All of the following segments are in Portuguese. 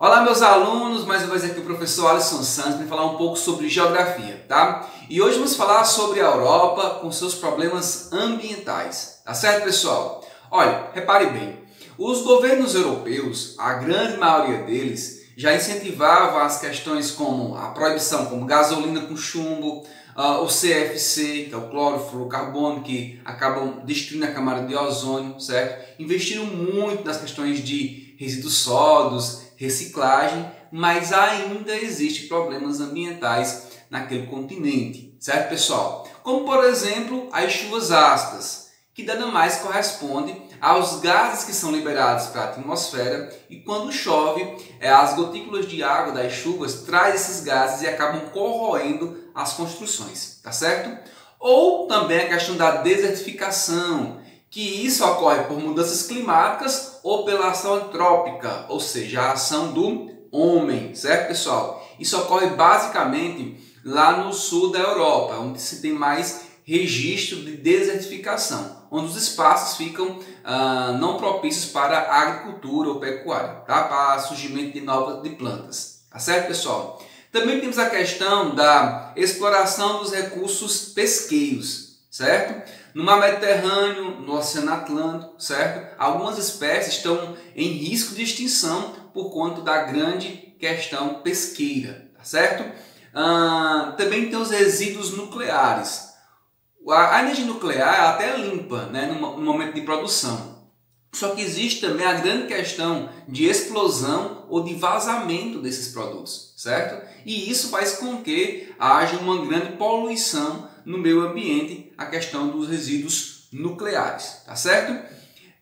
Olá meus alunos, mais uma vez aqui o professor Alisson Santos para falar um pouco sobre geografia, tá? E hoje vamos falar sobre a Europa com seus problemas ambientais, tá certo pessoal? Olha, repare bem, os governos europeus, a grande maioria deles, já incentivavam as questões como a proibição, como gasolina com chumbo, o CFC, que é o clorofluorcarbono, que acabam destruindo a camada de ozônio, certo? Investiram muito nas questões de resíduos sólidos, reciclagem, mas ainda existem problemas ambientais naquele continente, certo pessoal? Como por exemplo as chuvas ácidas, que nada mais corresponde aos gases que são liberados para a atmosfera e quando chove, as gotículas de água das chuvas trazem esses gases e acabam corroendo as construções, tá certo? Ou também a questão da desertificação, que isso ocorre por mudanças climáticas ou pela ação antrópica, ou seja, a ação do homem, certo pessoal? Isso ocorre basicamente lá no sul da Europa, onde se tem mais registro de desertificação, onde os espaços ficam não propícios para a agricultura ou pecuária, tá? Para surgimento de novas plantas, tá certo pessoal? Também temos a questão da exploração dos recursos pesqueiros, certo? No mar Mediterrâneo, no Oceano Atlântico, certo? Algumas espécies estão em risco de extinção por conta da grande questão pesqueira, tá certo? Também tem os resíduos nucleares. A energia nuclear é até limpa, né, no momento de produção. Só que existe também a grande questão de explosão ou de vazamento desses produtos, certo? E isso faz com que haja uma grande poluição no meio ambiente, a questão dos resíduos nucleares, tá certo?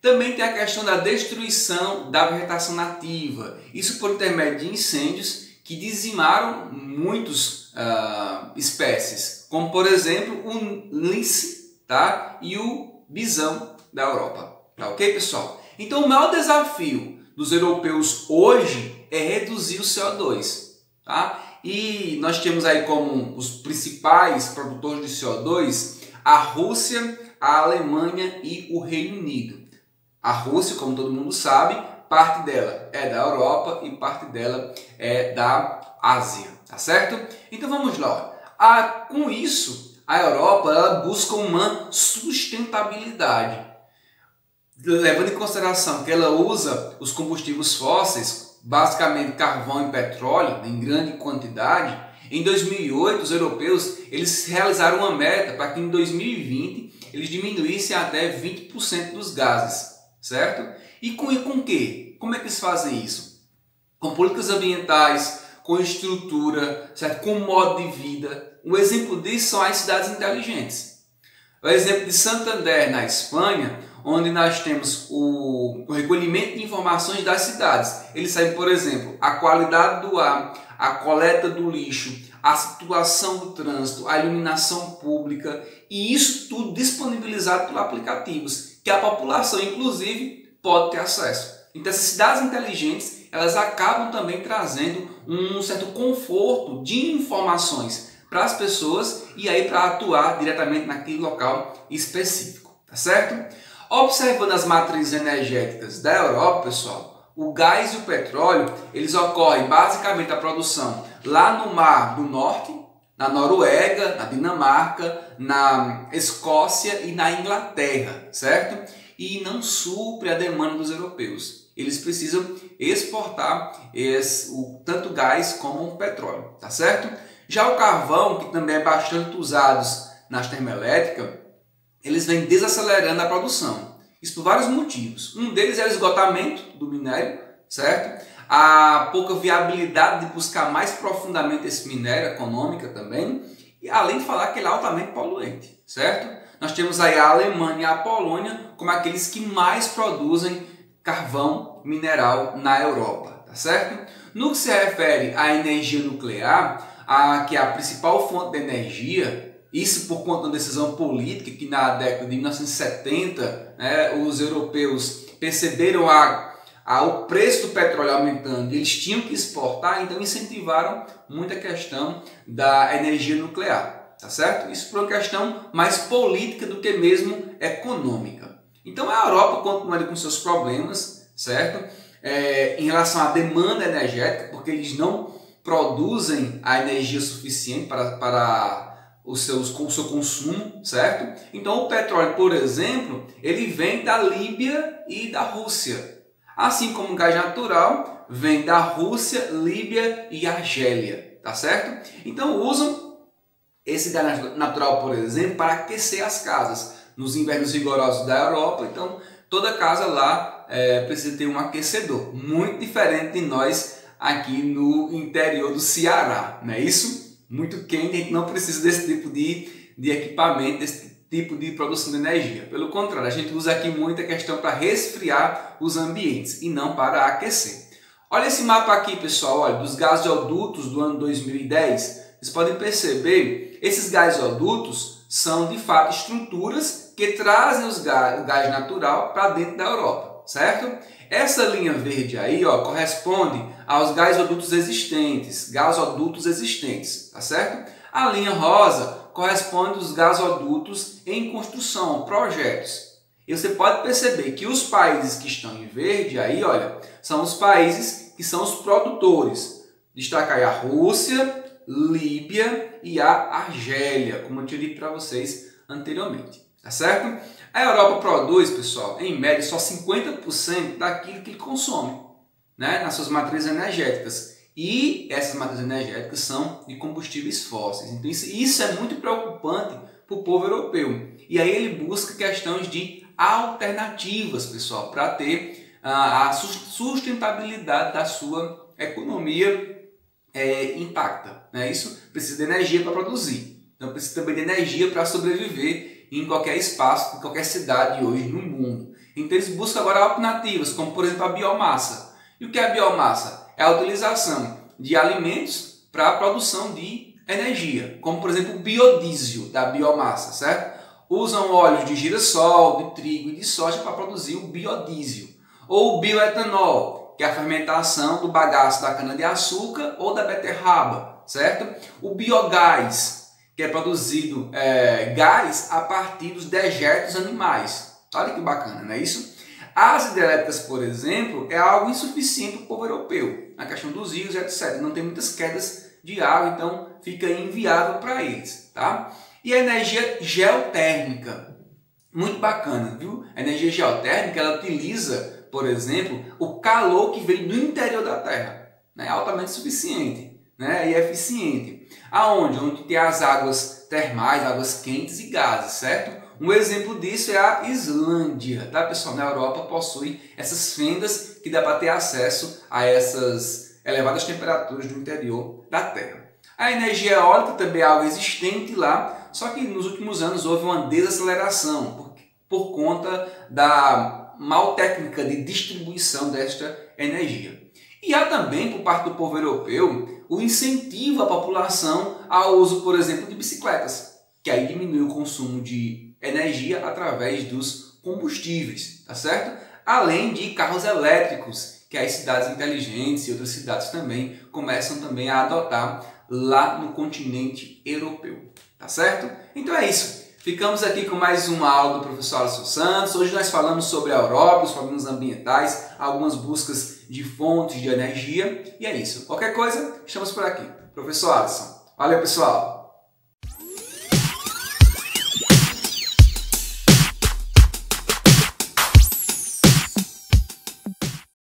Também tem a questão da destruição da vegetação nativa, isso por intermédio de incêndios que dizimaram muitas espécies, como por exemplo o lince, tá? E o bisão da Europa. Tá ok, pessoal? Então o maior desafio dos europeus hoje é reduzir o CO2, tá? E nós temos aí como os principais produtores de CO2 a Rússia, a Alemanha e o Reino Unido. A Rússia, como todo mundo sabe, parte dela é da Europa e parte dela é da Ásia, tá certo? Então vamos lá. Com isso, a Europa ela busca uma sustentabilidade, levando em consideração que ela usa os combustíveis fósseis, basicamente carvão e petróleo, em grande quantidade. Em 2008, os europeus eles realizaram uma meta para que em 2020 eles diminuíssem até 20% dos gases, certo? E com quê? Como é que eles fazem isso? Com políticas ambientais, com estrutura, certo? Com modo de vida. Um exemplo disso são as cidades inteligentes. O exemplo de Santander, na Espanha, onde nós temos o recolhimento de informações das cidades. Eles sabem, por exemplo, a qualidade do ar, a coleta do lixo, a situação do trânsito, a iluminação pública e isso tudo disponibilizado por aplicativos que a população, inclusive, pode ter acesso. Então, essas cidades inteligentes, elas acabam também trazendo um certo conforto de informações para as pessoas e aí para atuar diretamente naquele local específico, tá certo? Observando as matrizes energéticas da Europa, pessoal, o gás e o petróleo, eles ocorrem basicamente a produção lá no Mar do Norte, na Noruega, na Dinamarca, na Escócia e na Inglaterra, certo? E não supre a demanda dos europeus. Eles precisam exportar tanto gás como o petróleo, tá certo? Já o carvão, que também é bastante usado nas termoelétricas, eles vêm desacelerando a produção. Isso por vários motivos. Um deles é o esgotamento do minério, certo? A pouca viabilidade de buscar mais profundamente esse minério, econômica também, e além de falar que ele é altamente poluente, certo? Nós temos aí a Alemanha e a Polônia como aqueles que mais produzem carvão mineral na Europa, tá certo? No que se refere à energia nuclear, que é a principal fonte de energia, isso por conta da decisão política que na década de 1970 os europeus perceberam o preço do petróleo aumentando e eles tinham que exportar, então incentivaram muito a questão da energia nuclear, tá certo? Isso por uma questão mais política do que mesmo econômica. Então a Europa continua com seus problemas, certo? em relação à demanda energética, porque eles não produzem a energia suficiente para o seu consumo, certo? Então o petróleo, por exemplo, ele vem da Líbia e da Rússia, assim como o gás natural vem da Rússia, Líbia e Argélia, tá certo? Então usam esse gás natural, por exemplo, para aquecer as casas nos invernos rigorosos da Europa. Então toda casa lá precisa ter um aquecedor, muito diferente de nós aqui no interior do Ceará, não é isso? Muito quente, a gente não precisa desse tipo de equipamento, desse tipo de produção de energia. Pelo contrário, a gente usa aqui muito a questão para resfriar os ambientes e não para aquecer. Olha esse mapa aqui, pessoal, olha, dos gasodutos do ano 2010. Vocês podem perceber, esses gasodutos são de fato estruturas que trazem o gás natural para dentro da Europa, certo? Essa linha verde aí, ó, corresponde aos gasodutos existentes, tá certo? A linha rosa corresponde aos gasodutos em construção, projetos. E você pode perceber que os países que estão em verde aí, olha, são os países que são os produtores. Destaca aí a Rússia, Líbia e a Argélia, como eu tinha dito para vocês anteriormente, tá certo? A Europa produz, pessoal, em média só 50% daquilo que ele consome, né, nas suas matrizes energéticas. E essas matrizes energéticas são de combustíveis fósseis. Então isso é muito preocupante para o povo europeu. E aí ele busca questões de alternativas, pessoal, para ter a sustentabilidade da sua economia intacta. Né? Isso precisa de energia para produzir. Então precisa também de energia para sobreviver em qualquer espaço, em qualquer cidade hoje no mundo. Então eles buscam agora alternativas, como por exemplo a biomassa. E o que é a biomassa? É a utilização de alimentos para a produção de energia, como por exemplo o biodiesel da biomassa, certo? Usam óleos de girassol, de trigo e de soja para produzir o biodiesel. Ou o bioetanol, que é a fermentação do bagaço da cana-de-açúcar ou da beterraba, certo? O biogás, que é produzido gás a partir dos dejetos animais. Olha que bacana, não é isso? As hidrelétricas, por exemplo, é algo insuficiente para o povo europeu, na questão dos rios, etc. Não tem muitas quedas de água, então fica inviável para eles, tá? E a energia geotérmica, muito bacana, viu? A energia geotérmica, ela utiliza, por exemplo, o calor que vem do interior da Terra, né? Altamente suficiente, né? E eficiente. Aonde? Onde tem as águas termais, águas quentes e gases, certo? Um exemplo disso é a Islândia, tá, pessoal? Na Europa possui essas fendas que dá para ter acesso a essas elevadas temperaturas do interior da Terra. A energia eólica também é algo existente lá, só que nos últimos anos houve uma desaceleração por conta da mal técnica de distribuição desta energia. E há também, por parte do povo europeu, o incentivo à população ao uso, por exemplo, de bicicletas, que aí diminui o consumo de energia através dos combustíveis, tá certo? Além de carros elétricos, que as cidades inteligentes e outras cidades também começam também a adotar lá no continente europeu, tá certo? Então é isso. Ficamos aqui com mais uma aula do professor Alisson Santos. Hoje nós falamos sobre a Europa, os problemas ambientais, algumas buscas de fontes de energia. E é isso. Qualquer coisa, estamos por aqui. Professor Alisson. Valeu, pessoal!